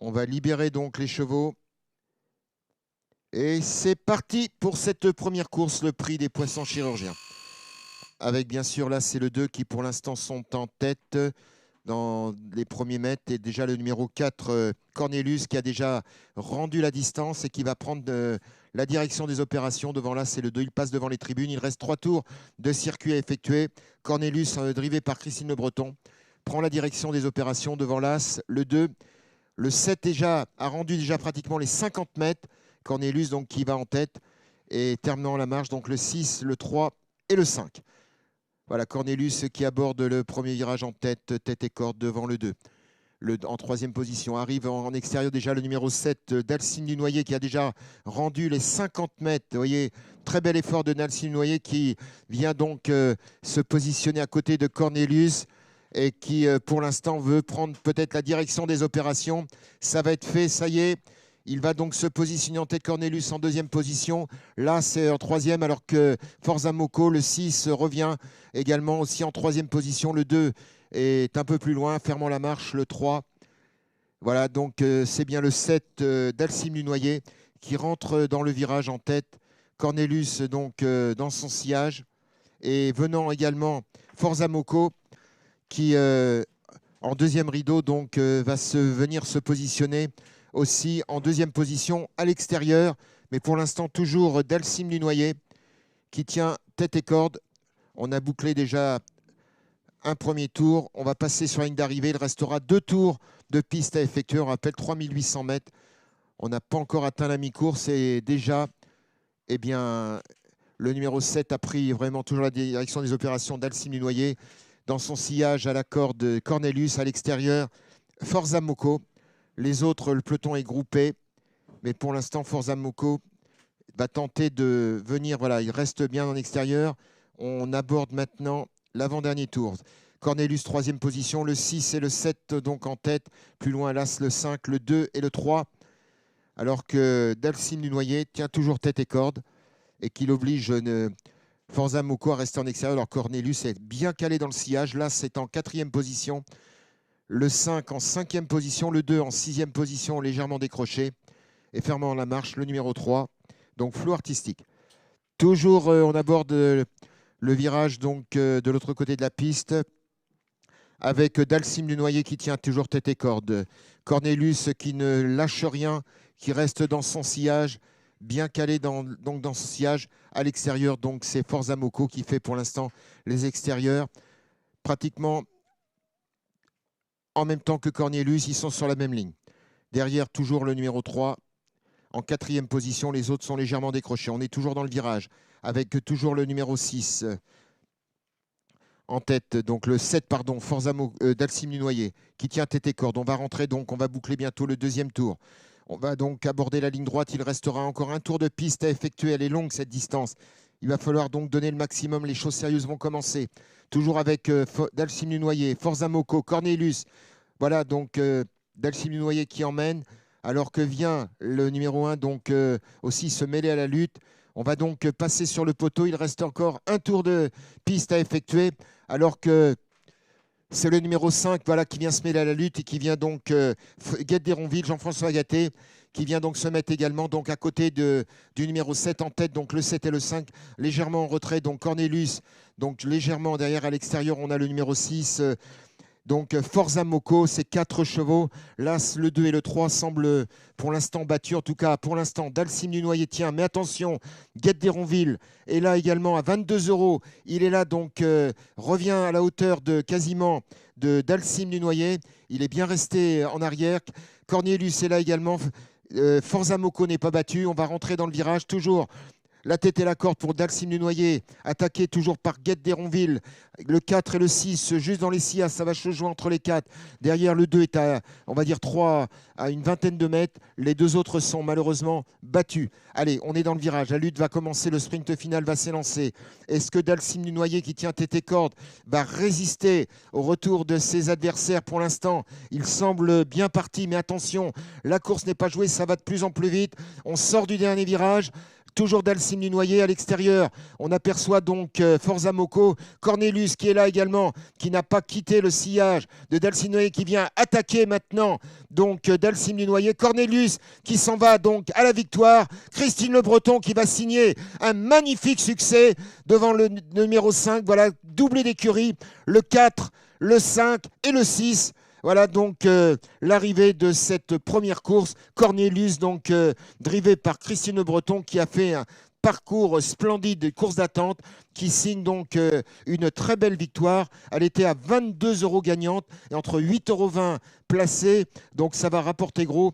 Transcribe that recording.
On va libérer donc les chevaux. Et c'est parti pour cette première course, le prix des poissons chirurgiens. Avec bien sûr, là, c'est le 2 qui pour l'instant sont en tête dans les premiers mètres. Et déjà le numéro 4, Cornelius, qui a déjà rendu la distance et qui va prendre la direction des opérations. Devant là, c'est le 2, il passe devant les tribunes. Il reste 3 tours de circuit à effectuer. Cornelius, drivé par Christine Le Breton, prend la direction des opérations. Devant l'As, le 2. Le 7 déjà, a rendu déjà pratiquement les 50 mètres. Cornelius donc, qui va en tête et terminant la marche. Donc le 6, le 3 et le 5. Voilà, Cornelius qui aborde le premier virage en tête, tête et corde devant le 2. En troisième position, arrive en extérieur déjà le numéro 7, Dalcine du Noyer, qui a déjà rendu les 50 mètres. Vous voyez, très bel effort de Dalcine du Noyer qui vient donc se positionner à côté de Cornelius et qui, pour l'instant, veut prendre peut-être la direction des opérations. Ça va être fait, ça y est. Il va donc se positionner en tête, Cornelius en deuxième position. Là, c'est en troisième, alors que Forza Moco, le 6, revient également aussi en troisième position. Le 2 est un peu plus loin, fermant la marche, le 3. Voilà, donc c'est bien le 7 d'Alcime du Noyer qui rentre dans le virage en tête. Cornelius donc dans son sillage. Et venant également Forza Moco qui, en deuxième rideau, donc va venir se positionner aussi en deuxième position à l'extérieur. Mais pour l'instant, toujours Dalcime du Noyer qui tient tête et corde. On a bouclé déjà un premier tour. On va passer sur la ligne d'arrivée. Il restera 2 tours de piste à effectuer. On rappelle 3800 mètres. On n'a pas encore atteint la mi-course et déjà, eh bien, le numéro 7 a pris vraiment toujours la direction des opérations d'Alcime du Noyer. Dans son sillage à la corde, Cornelius à l'extérieur, Forza Moco. Les autres, le peloton est groupé. Mais pour l'instant, Forza Moco va tenter de venir. Voilà, il reste bien en extérieur. On aborde maintenant l'avant-dernier tour. Cornelius, troisième position. Le 6 et le 7 donc en tête. Plus loin, l'As, le 5, le 2 et le 3. Alors que Dalcime du Noyer tient toujours tête et corde et qu'il oblige Forza Moco à rester en extérieur. Alors Cornelius est bien calé dans le sillage. L'As est en quatrième position. Le 5 en cinquième position. Le 2 en sixième position, légèrement décroché. Et fermant la marche, le numéro 3. Donc flou artistique. Toujours, on aborde le virage donc, de l'autre côté de la piste avec Dalcime du Noyer qui tient toujours tête et corde. Cornelius qui ne lâche rien, qui reste dans son sillage, bien calé donc dans son sillage. À l'extérieur, donc c'est Forza Moco qui fait pour l'instant les extérieurs. Pratiquement en même temps que Cornelius, ils sont sur la même ligne. Derrière, toujours le numéro 3. En quatrième position, les autres sont légèrement décrochés. On est toujours dans le virage avec toujours le numéro 6 en tête. Donc le 7, pardon, Forza Dalcime du Noyer qui tient tête et corde. On va rentrer donc, on va boucler bientôt le deuxième tour. On va donc aborder la ligne droite. Il restera encore un tour de piste à effectuer. Elle est longue cette distance. Il va falloir donc donner le maximum. Les choses sérieuses vont commencer. Toujours avec Dalcime du Noyer, Forza Moco, Cornelius. Voilà donc Dalcime du Noyer qui emmène. Alors que vient le numéro 1 donc, aussi se mêler à la lutte. On va donc passer sur le poteau. Il reste encore un tour de piste à effectuer. Alors que c'est le numéro 5 voilà, qui vient se mêler à la lutte et qui vient donc Guette d'Héronville, Jean-François Gatté, qui vient donc se mettre également donc, à côté du numéro 7 en tête. Donc le 7 et le 5 légèrement en retrait. Donc Cornelius, donc légèrement derrière à l'extérieur. On a le numéro 6. Donc Forza Moco, c'est 4 chevaux. L'As, le 2 et le 3 semblent pour l'instant battus. En tout cas, pour l'instant, Dalcime du Noyer tient. Mais attention, Guette d'Héronville est là également à 22 €. Il est là, donc revient à la hauteur de quasiment de Dalcime du Noyer. Il est bien resté en arrière. Cornelius est là également. Forza Moco n'est pas battu. On va rentrer dans le virage. Toujours la tête et la corde pour Dalcime du Noyer, attaqué toujours par Guette d'Héronville. Le 4 et le 6, juste dans les sillage, ça va se jouer entre les 4. Derrière, le 2 est à, on va dire, 3 à une vingtaine de mètres. Les deux autres sont malheureusement battus. Allez, on est dans le virage. La lutte va commencer, le sprint final va s'élancer. Est-ce que Dalcime du Noyer, qui tient tête et corde, va résister au retour de ses adversaires? Pour l'instant, il semble bien parti, mais attention, la course n'est pas jouée, ça va de plus en plus vite. On sort du dernier virage. toujours Dalcim du Noyer à l'extérieur. On aperçoit donc Forza Moco, Cornelius qui est là également, qui n'a pas quitté le sillage de Dalcim du Noyer, qui vient attaquer maintenant donc Dalcim du Noyer. Cornelius qui s'en va donc à la victoire. Christine Le Breton qui va signer un magnifique succès devant le numéro 5. Voilà, doublé d'écurie, le 4, le 5 et le 6. Voilà donc l'arrivée de cette première course. Cornelius, donc drivé par Christine Le Breton, qui a fait un parcours splendide de course d'attente, qui signe donc une très belle victoire. Elle était à 22 € gagnante et entre 8,20 € placée. Donc ça va rapporter gros.